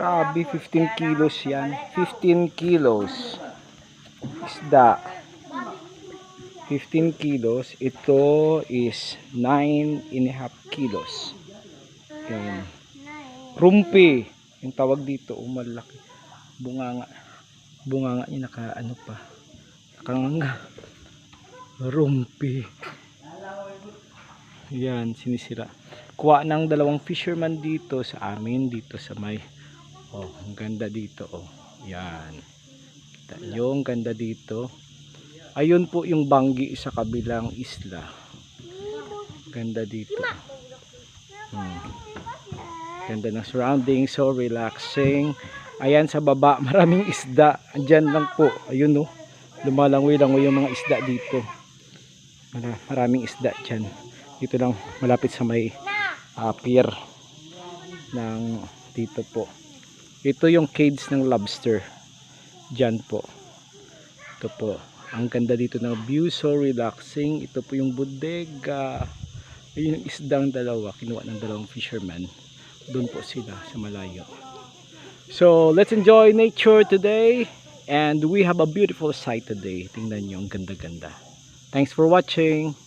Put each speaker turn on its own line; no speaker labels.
Grabe, 15 kilos yan. 15 kilos. Isda. 15 kilos. Ito is 9.5 kilos. Yan. Rumpi. Yung tawag dito, malaki. Bunganga. Bunganga niya naka pa. Nakanganga. Rumpi. Yan, sinisira. Kuha ng dalawang fisherman dito sa amin, dito sa may, ang ganda dito, yan. Kita nyo, ang ganda dito. Ayun po yung Banggi sa kabilang isla. Ganda dito. Ganda ng surrounding, so relaxing. Ayan sa baba, maraming isda. Andyan lang po, ayun lumalangoy-langoy yung mga isda dito. Maraming isda dyan. Dito lang, malapit sa may pier ng dito po. Ito yung cage ng lobster. Dyan po. Ito po. Ang ganda dito ng view, so relaxing. Ito po yung bodega. Ayun yung isdang dalawa. Kinuha ng dalawang fisherman. Doon po sila sa malayo. So, let's enjoy nature today. And we have a beautiful sight today. Tingnan nyo, ang ganda-ganda. Thanks for watching.